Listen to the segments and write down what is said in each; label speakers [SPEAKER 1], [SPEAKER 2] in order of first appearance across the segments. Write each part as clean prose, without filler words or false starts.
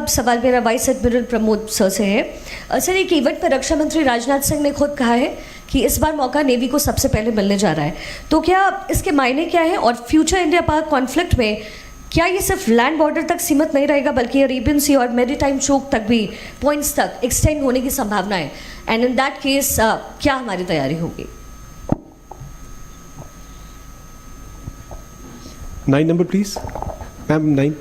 [SPEAKER 1] सवाल मेरा vice admiral Pramod sir से है। सर, एक इवेंट पर रक्षा मंत्री राजनाथ सिंह ने खुद कहा है कि इस बार मौका नेवी को सबसे पहले मिलने जा रहा है, तो क्या इसके मायने क्या है और फ्यूचर इंडिया पाक कॉन्फ्लिक्ट में क्या ये सिर्फ लैंड बॉर्डर तक सीमित नहीं रहेगा बल्कि अरेबियन सी और मेरीटाइम चोक तक भी पॉइंट्स तक एक्सटेंड होने की संभावना है? एंड इन दैट केस क्या हमारी तैयारी होगी?
[SPEAKER 2] 9 number please. Ma'am, 9.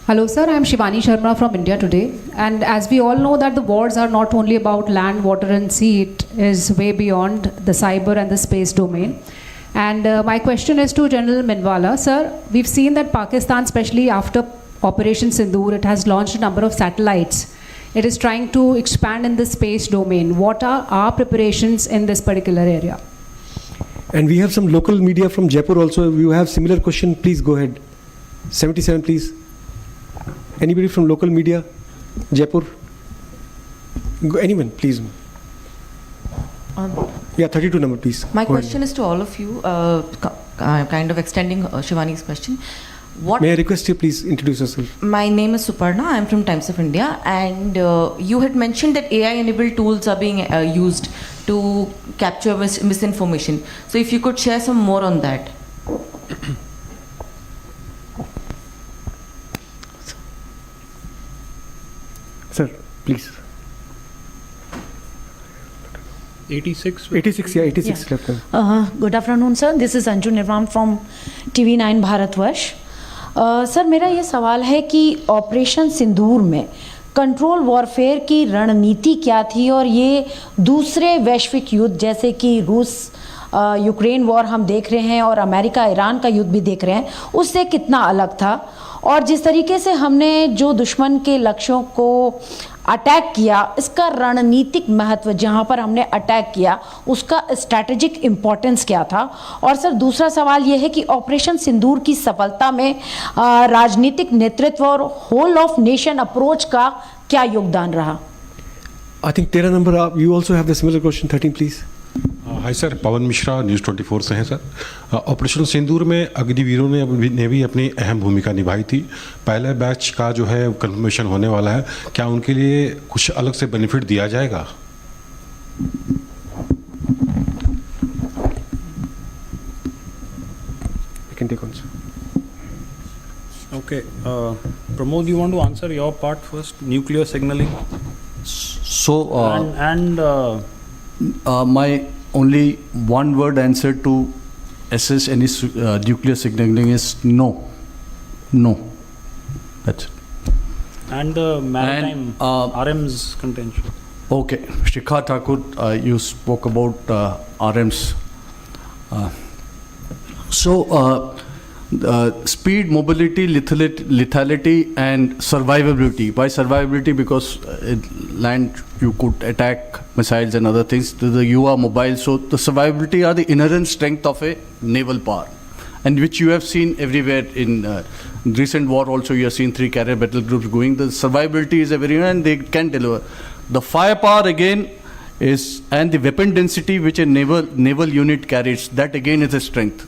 [SPEAKER 3] Hello sir, I am Shivani Sharma from India Today, and as we all know that the wars are not only about land, water and sea, it is way beyond the cyber and the space domain. And my question is to General Minwala. Sir, we've seen that Pakistan, especially after Operation Sindoor, it has launched a number of satellites. It is trying to expand in the space domain. What are our preparations in this particular area?
[SPEAKER 2] And we have some local media from Jaipur also. If you have similar question, please go ahead. 77 please. Anybody from local media? Jaipur? Anyone, please. Yeah, 32 number, please.
[SPEAKER 4] My question is to all of you, kind of extending Shivani's question.
[SPEAKER 2] May I request you please introduce yourself?
[SPEAKER 4] My name is Suparna. I am from Times of India, and you had mentioned that AI-enabled tools are being used to capture misinformation. So if you could share some more on that.
[SPEAKER 2] Sir, please.
[SPEAKER 5] 86,
[SPEAKER 2] yeah, 86 left.
[SPEAKER 6] Good afternoon sir, this is Anju Nirvam from TV9 Bharatvarsh. Sir, मेरा ये सवाल है कि operation Sindoor में control warfare की रणनीति क्या थी और ये दूसरे वैश्विक युद्ध जैसे कि रूस यूक्रेन वॉर हम देख रहे हैं और अमेरिका ईरान का युद्ध भी देख रहे हैं, उससे कितना अलग था? और जिस तरीके से हमने जो दुश्मन के लक्ष्यों को अटैक किया, इसका रणनीतिक महत्व जहां पर हमने अटैक किया उसका स्ट्रैटेजिक इम्पोर्टेंस क्या था? और सर, दूसरा सवाल ये है कि ऑपरेशन सिंदूर की सफलता में राजनीतिक नेतृत्व और होल ऑफ नेशन अप्रोच का क्या योगदान रहा?
[SPEAKER 2] I think 13 number, you also have the similar question. 13 please.
[SPEAKER 5] Hi sir, Pawan Mishra news 24 से हैं सर। ऑपरेशन सिंदूर में अग्निवीरों ने भी अपनी अहम भूमिका निभाई थी। पहले बैच का जो है कंफर्मेशन होने वाला है, क्या उनके लिए कुछ अलग से बेनिफिट दिया जाएगा?
[SPEAKER 7] Okay, Pramod, you want to answer your part first? Nuclear signaling.
[SPEAKER 8] So my only one word answer to assess any nuclear signaling is no. That's it.
[SPEAKER 7] And the maritime RMs contention.
[SPEAKER 8] Okay, Shikha Thakur, you spoke about RMs. Speed, mobility, lethality and survivability. Why survivability? Because land you could attack missiles and other things. You are mobile, so the survivability are the inherent strength of a naval power, and which you have seen everywhere in recent war. Also, you have seen 3 carrier battle groups going. The survivability is a very, and they can deliver. The firepower again is, and the weapon density which a naval unit carries, that again is a strength.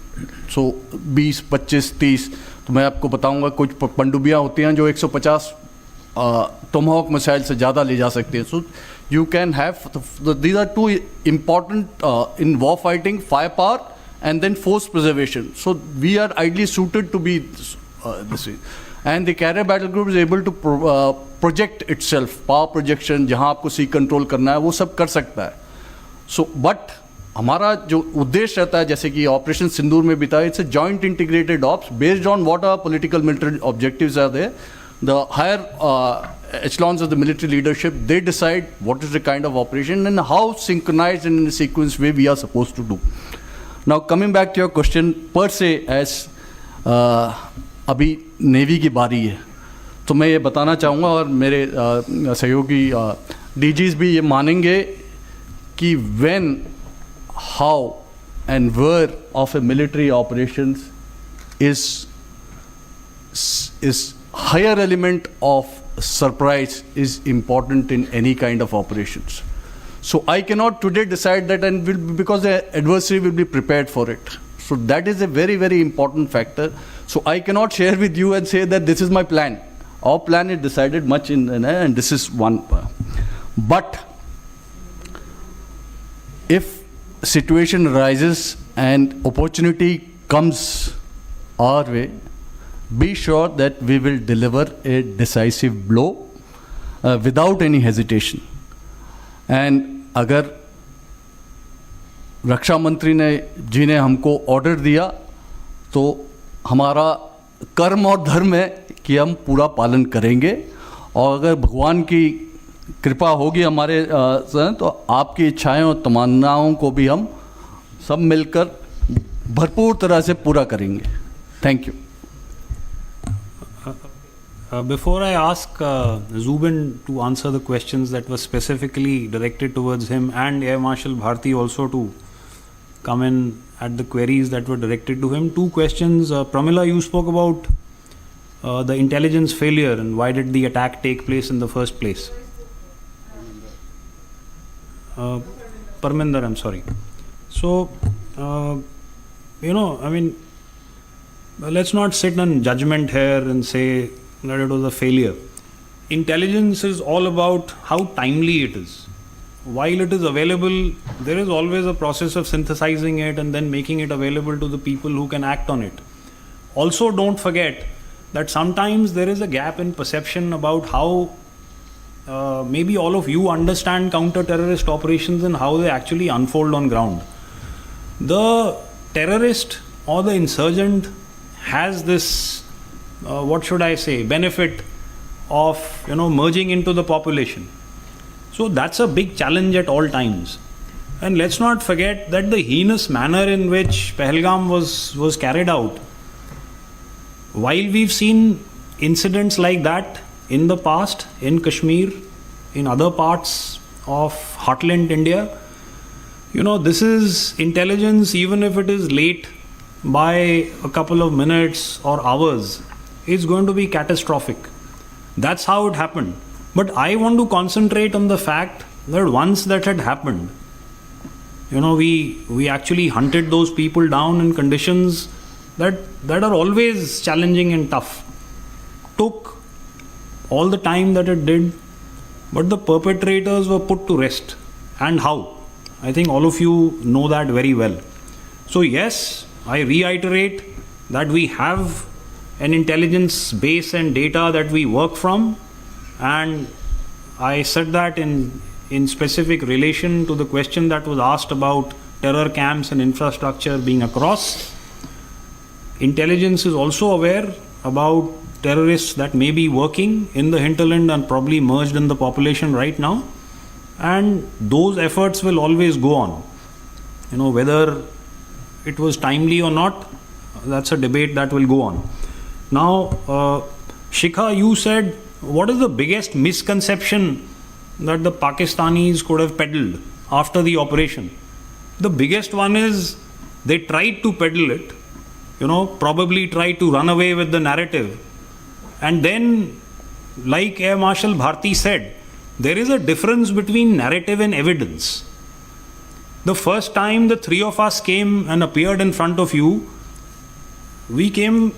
[SPEAKER 8] So 20, 25, 30, तो मैं आपको बताऊंगा कुछ पनडुब्बियाँ होती हैं जो 150 Tomahawk missile से ज़्यादा ले जा सकती हैं. So you can have, these are two important in war fighting, firepower and then force preservation. So we are ideally suited to be this way. And the carrier battle group is able to project itself, power projection, जहाँ आपको sea control करना है वो सब कर सकता है. So but हमारा जो उद्देश्य रहता है जैसे कि ऑपरेशन सिंदूर में बिता, it's a joint integrated ops based on what are political military objectives are there. The higher echelons of the military leadership, they decide what is the kind of operation and how synchronized and in a sequence way we are supposed to do. Now coming back to your question per se, as अभी navy की बारी है तो मैं ये बताना चाहूँगा और मेरे सहयोगी DGs भी ये मानेंगे कि when, how and where of a military operations is higher element of surprise is important in any kind of operations. So I cannot today decide that, and because the adversary will be prepared for it. So that is a very, very important factor. So I cannot share with you and say that this is my plan. Our plan is decided much and this is one. But if situation arises and opportunity comes our way, be sure that we will deliver a decisive blow without any hesitation. And अगर रक्षा मंत्री जी ने हमको order दिया तो हमारा कर्म और धर्म है कि हम पूरा पालन करेंगे, और अगर भगवान की कृपा होगी हमारे तो आपकी इच्छाएं और तमन्नाओं को भी हम सब मिलकर भरपूर तरह से पूरा करेंगे. Thank you.
[SPEAKER 7] Before I ask Zubin to answer the questions that were specifically directed towards him, and Air Marshal Bharti also to come in at the queries that were directed to him, two questions. Pramila, you spoke about the intelligence failure and why did the attack take place in the first place? Parminder, I'm sorry. So, let's not sit in judgment here and say that it was a failure. Intelligence is all about how timely it is. While it is available, there is always a process of synthesizing it and then making it available to the people who can act on it. Also, don't forget that sometimes there is a gap in perception about how maybe all of you understand counter-terrorist operations and how they actually unfold on ground. The terrorist or the insurgent has this benefit of merging into the population. So that's a big challenge at all times. And let's not forget that the heinous manner in which Pahalgam was carried out, while we've seen incidents like that in the past, in Kashmir, in other parts of heartland India, this is intelligence, even if it is late by a couple of minutes or hours, it's going to be catastrophic. That's how it happened. But I want to concentrate on the fact that once that had happened, we actually hunted those people down in conditions that are always challenging and tough. Took all the time that it did, but the perpetrators were put to rest. And how? I think all of you know that very well. So yes, I reiterate that we have an intelligence base and data that we work from, and I said that in specific relation to the question that was asked about terror camps and infrastructure being across. Intelligence is also aware about terrorists that may be working in the hinterland and probably merged in the population right now, and those efforts will always go on. Whether it was timely or not, that's a debate that will go on. Now, Shikha, you said, what is the biggest misconception that the Pakistanis could have peddled after the operation? The biggest one is they tried to peddle it, probably tried to run away with the narrative. And then, like Air Marshal Bharti said, there is a difference between narrative and evidence. The first time the three of us came and appeared in front of you, we came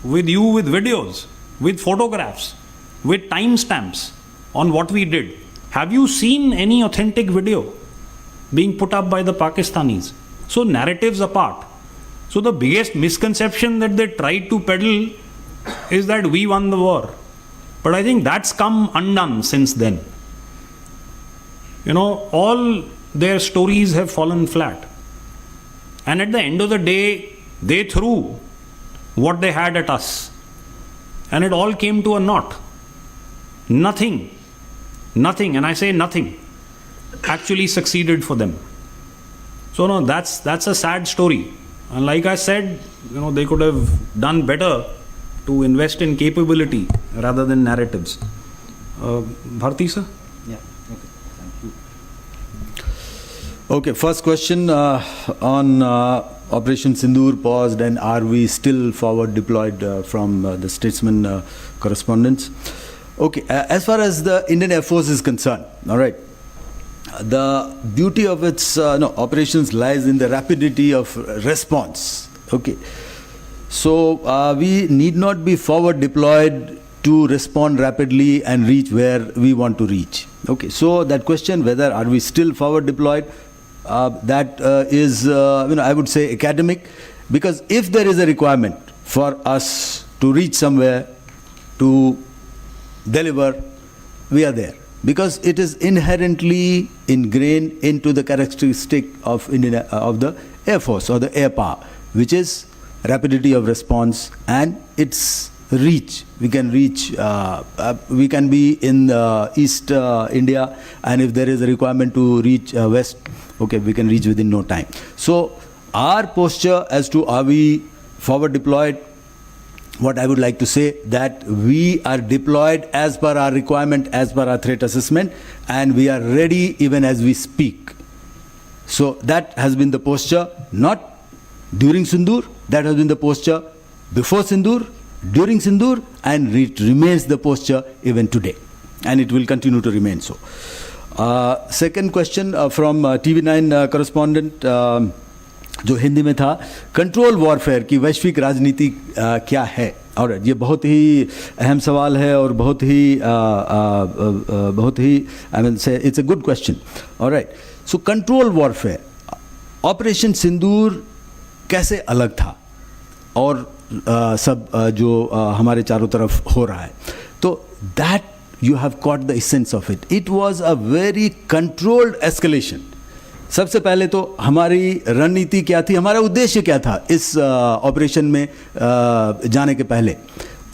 [SPEAKER 7] with you with videos, with photographs, with timestamps on what we did. Have you seen any authentic video being put up by the Pakistanis? So narratives apart. So the biggest misconception that they tried to peddle is that we won the war. But I think that's come undone since then. All their stories have fallen flat. And at the end of the day, they threw what they had at us. And it all came to a naught. Nothing, and I say nothing, actually succeeded for them. So no, that's a sad story. And like I said, they could have done better to invest in capability rather than narratives. Bharti sir?
[SPEAKER 9] Yeah, okay, thank you.
[SPEAKER 8] Okay, first question on Operation Sindoor paused, and are we still forward deployed from the Statesman correspondence? Okay, as far as the Indian Air Force is concerned, all right, the beauty of its operations lies in the rapidity of response. Okay, so we need not be forward deployed
[SPEAKER 10] to respond rapidly and reach where we want to reach. Okay, so that question, whether are we still forward deployed, that is, I would say academic, because if there is a requirement for us to reach somewhere, to deliver, we are there. Because it is inherently ingrained into the characteristic of the Air Force or the air power, which is rapidity of response and its reach. We can reach, we can be in East India, and if there is a requirement to reach West, okay, we can reach within no time. So our posture as to are we forward deployed, what I would like to say that we are deployed as per our requirement, as per our threat assessment, and we are ready even as we speak. So that has been the posture, not during Sindoor, that has been the posture before Sindoor, during Sindoor, and it remains the posture even today, and it will continue to remain so. Second question from TV9 correspondent, जो हिंदी में था, control warfare की वैश्विक राजनीति क्या है? और ये बहुत ही अहम सवाल है और बहुत ही I mean say it's a good question. Alright, so control warfare, operation Sindoor कैसे अलग था और सब जो हमारे चारों तरफ हो रहा है, तो that you have caught the essence of it. It was a very controlled escalation. सबसे पहले तो हमारी रणनीति क्या थी, हमारा उद्देश्य क्या था इस ऑपरेशन में जाने के पहले?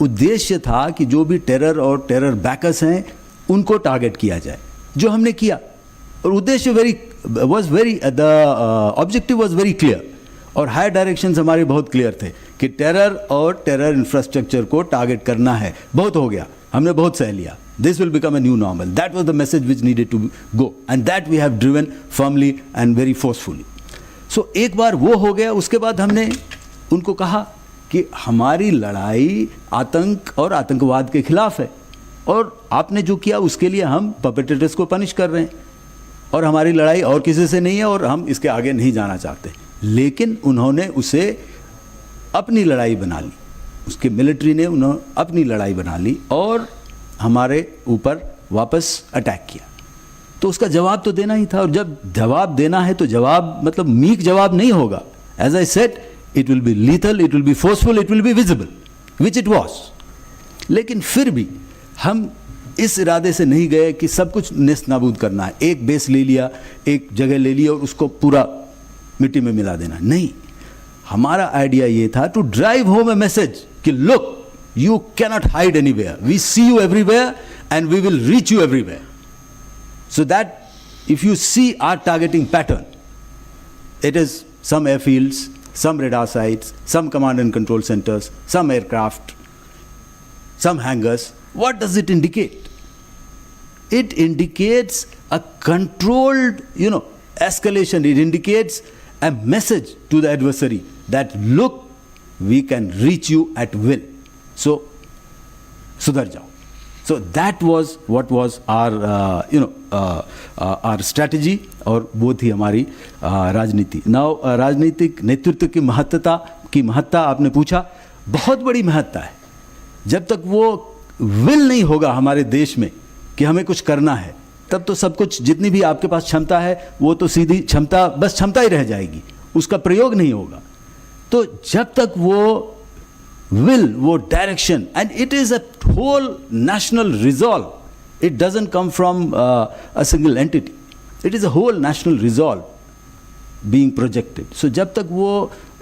[SPEAKER 10] उद्देश्य था कि जो भी टेरर और टेरर बैकर्स हैं उनको टारगेट किया जाए, जो हमने किया. और उद्देश्य the objective was very clear, और हायर डायरेक्शंस हमारे बहुत क्लियर थे कि टेरर और टेरर इंफ्रास्ट्रक्चर को टारगेट करना है. बहुत हो गया, हमने बहुत सह लिया. This will become a new normal. That was the message which needed to go, and that we have driven firmly and very forcefully. So एक बार वो हो गया, उसके बाद हमने उनको कहा कि हमारी लड़ाई आतंक और आतंकवाद के खिलाफ है, और आपने जो किया उसके लिए हम परपेट्रेटर्स को पनिश कर रहे हैं, और हमारी लड़ाई और किसी से नहीं है और हम इसके आगे नहीं जाना चाहते. लेकिन उन्होंने उसे अपनी लड़ाई बना ली, उसके मिलिट्री ने उन्होंने अपनी लड़ाई बना ली और हमारे ऊपर वापस अटैक किया. तो उसका जवाब तो देना ही था, और जब जवाब देना है तो जवाब मतलब मीक जवाब नहीं होगा. As I said, it will be lethal, it will be forceful, it will be visible, which it was. लेकिन फिर भी हम इस इरादे से नहीं गए कि सब कुछ नेस्त नाबूद करना है, एक बेस ले लिया, एक जगह ले लिया और उसको पूरा मिट्टी में मिला देना. नहीं, हमारा आइडिया ये था to drive home a message कि look, you cannot hide anywhere. We see you everywhere and we will reach you everywhere. So that if you see our targeting pattern, it is some airfields, some radar sites, some command and control centers, some aircraft, some hangars. What does it indicate? It indicates a controlled, escalation. It indicates a message to the adversary that look, we can reach you at will. So, सुधर जाओ. So that was what was our, our strategy, और वो थी हमारी राजनीति. Now राजनीतिक नेतृत्व की महत्ता आपने पूछा, बहुत बड़ी महत्ता है. जब तक वो विल नहीं होगा हमारे देश में कि हमें कुछ करना है, तब तो सब कुछ, जितनी भी आपके पास क्षमता है, वो तो सीधी क्षमता, बस क्षमता ही रह जाएगी, उसका प्रयोग नहीं होगा. तो जब तक वो will, वो direction, and it is a whole national resolve. It doesn't come from a single entity. It is a whole national resolve being projected. So जब तक वो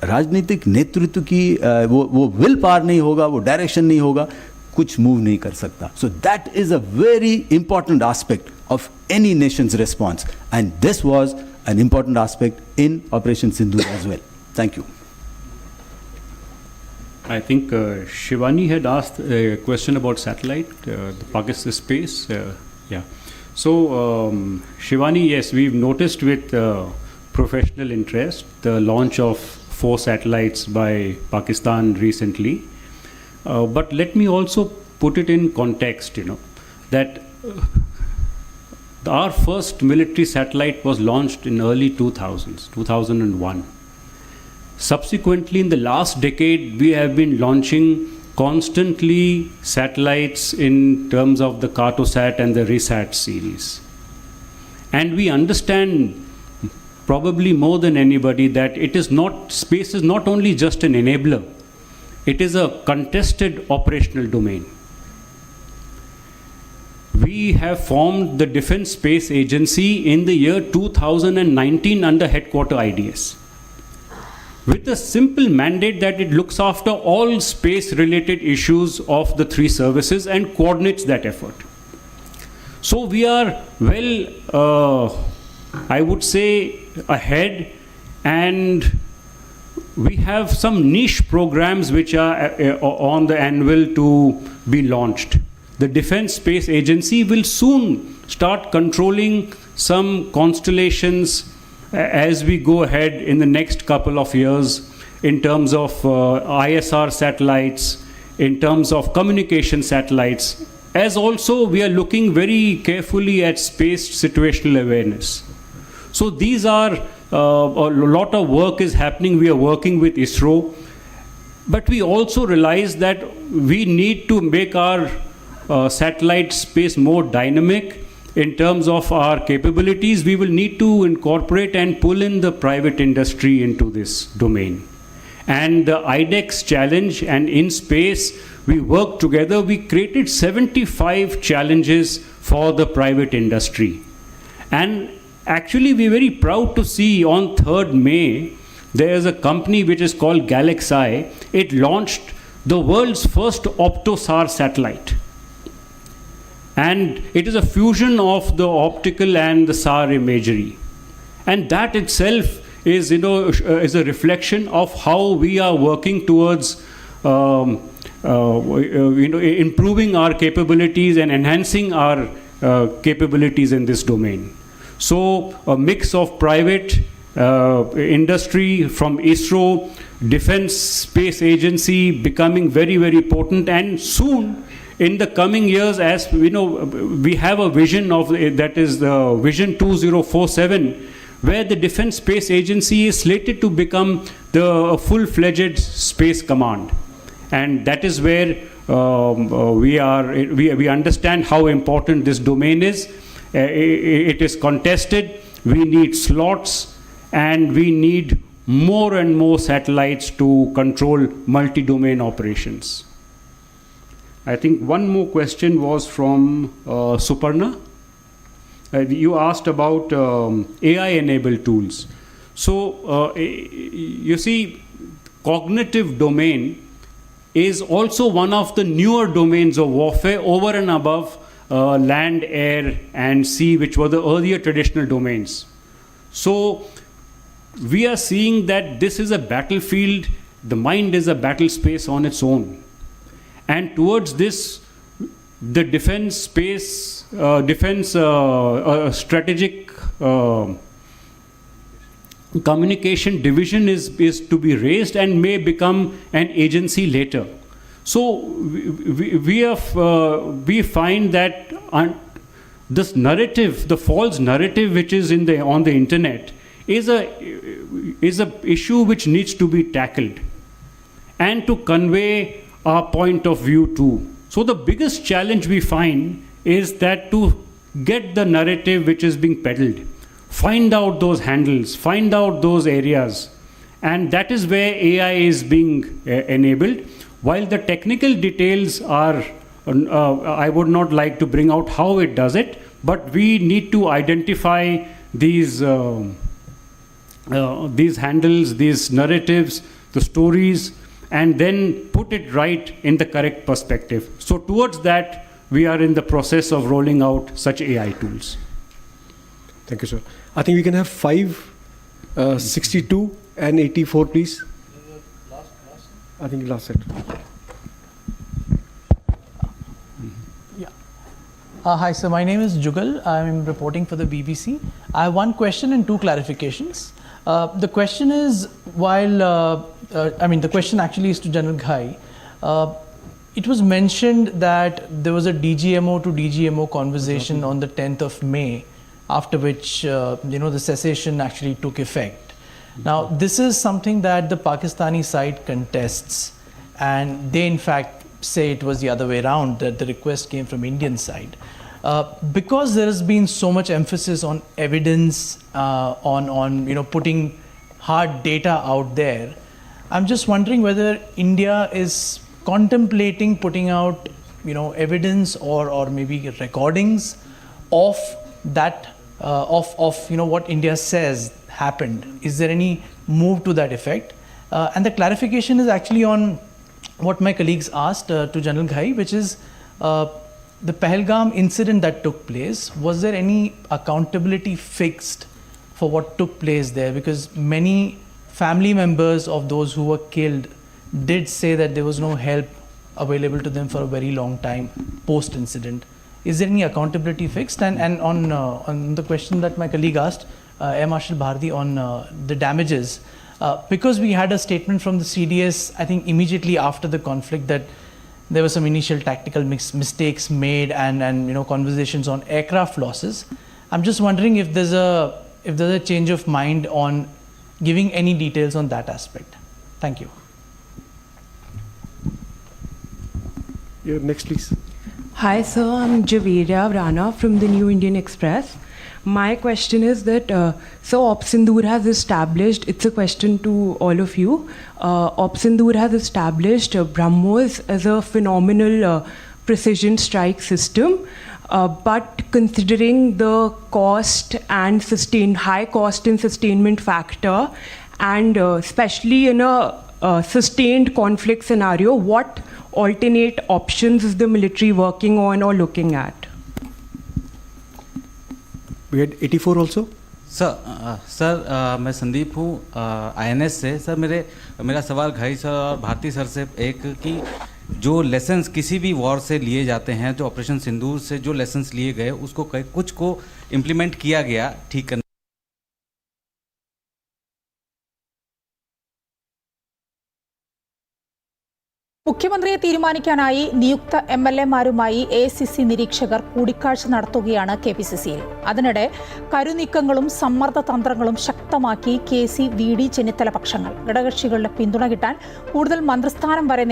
[SPEAKER 10] राजनीतिक नेतृत्व की वो will पावर नहीं होगा, वो direction नहीं होगा, कुछ move नहीं कर सकता. So that is a very important aspect of any nation's response, and this was an important aspect in Operation Sindoor as well. Thank you.
[SPEAKER 11] I think Shivani had asked a question about satellite, the Pakistan space. Yeah. So, Shivani, yes, we've noticed with professional interest the launch of 4 satellites by Pakistan recently. But let me also put it in context, that our first military satellite was launched in early 2000s, 2001. Subsequently, in the last decade, we have been launching constantly satellites in terms of the Cartosat and the Resat series. And we understand probably more than anybody that space is not only just an enabler, it is a contested operational domain. We have formed the Defense Space Agency in the year 2019 under Headquarter IDS, with a simple mandate that it looks after all space-related issues of the three services and coordinates that effort. So we are I would say, ahead, and we have some niche programs which are on the anvil to be launched. The Defense Space Agency will soon start controlling some constellations as we go ahead in the next couple of years in terms of ISR satellites, in terms of communication satellites, as also we are looking very carefully at space situational awareness. So these are, a lot of work is happening. We are working with ISRO, but we also realize that we need to make our satellite space more dynamic in terms of our capabilities. We will need to incorporate and pull in the private industry into this domain. And the IDEX challenge, and in space, we worked together. We created 75 challenges for the private industry. And actually, we're very proud to see on 3rd May, there is a company which is called Galaxy. It launched the world's first optosar satellite. And it is a fusion of the optical and the SAR imagery. And that itself is, is a reflection of how we are working towards improving our capabilities and enhancing our capabilities in this domain. So a mix of private industry from ISRO, Defense Space Agency becoming very, very potent, and soon in the coming years, as we know, we have a vision of that is the Vision 2047, where the Defense Space Agency is slated to become the full-fledged space command. And that is where we understand how important this domain is. It is contested. We need slots, and we need more and more satellites to control multi-domain operations. I think one more question was from Suparna. You asked about AI-enabled tools. So, you see, cognitive domain is also one of the newer domains of warfare over and above land, air, and sea, which were the earlier traditional domains. So, we are seeing that this is a battlefield. The mind is a battle space on its own. And towards this, the defense space, strategic communication division is to be raised and may become an agency later. So we find that this narrative, the false narrative which is on the internet, is a issue which needs to be tackled, and to convey our point of view too. So the biggest challenge we find is that to get the narrative which is being peddled, find out those handles, find out those areas, and that is where AI is being enabled. While the technical details are, I would not like to bring out how it does it, but we need to identify these handles, these narratives, the stories, and then put it right in the correct perspective. So towards that, we are in the process of rolling out such AI tools.
[SPEAKER 2] Thank you, sir. I think we can have 5, 62 and 84, please. I think last set.
[SPEAKER 12] Yeah. Hi, sir. My name is Jugal. I'm reporting for the BBC. I have one question and 2 clarifications. The question is, the question actually is to General Ghai. It was mentioned that there was a DGMO to DGMO conversation on the 10th of May, after which, the cessation actually took effect. Now, this is something that the Pakistani side contests, and they in fact say it was the other way around, that the request came from Indian side. Because there has been so much emphasis on evidence, on putting hard data out there, I'm just wondering whether India is contemplating putting out evidence or maybe recordings of that of what India says happened. Is there any move to that effect? And the clarification is actually on what my colleagues asked to General Ghai, which is the Pahalgam incident that took place. Was there any accountability fixed for what took place there? Because many family members of those who were killed did say that there was no help available to them for a very long time post incident. Is there any accountability fixed? And on the question that my colleague asked, Air Marshal Bharti, on the damages, because we had a statement from the CDS, I think immediately after the conflict, that there were some initial tactical mistakes made and conversations on aircraft losses. I'm just wondering if there's a change of mind on giving any details on that aspect. Thank you.
[SPEAKER 2] Yeah, next please.
[SPEAKER 13] Hi sir, I'm Javeria Vrana from the New Indian Express. My question is that, so Opsindur has established, it's a question to all of you, Opsindur has established BrahMos as a phenomenal precision strike system, but considering the cost and high cost and sustainment factor, and especially in a sustained conflict scenario, what alternate options is the military working on or looking at?
[SPEAKER 2] We had 84 also.
[SPEAKER 9] Sir मैं संदीप हूँ INS से. Sir मेरा सवाल घाई sir और Bharti sir से एक कि जो लेसन्स किसी भी वॉर से लिए जाते हैं, जो ऑपरेशन सिंदूर से जो लेसन्स लिए गए उसको कुछ को इम्प्लीमेंट किया गया ठीक करने.
[SPEAKER 14] മുഖ്യമന്ത്രിയെ തീരുമാനിക്കാനായി നിയുക്ത MLA-മാരുമായി ACC നിരീക്ഷകർ കൂടിക്കാഴ്ച നടത്തുകയാണ് KPCC-യിൽ. അതിനിടെ കരുനീക്കങ്ങളും സമ്മർദ്ദ തന്ത്രങ്ങളും ശക്തമാക്കി KC VD ചെന്നിത്തല പക്ഷങ്ങൾ. ഘടകകക്ഷികളുടെ പിന്തുണ കിട്ടാൻ കൂടുതൽ മന്ത്രിസ്ഥാനം വരെ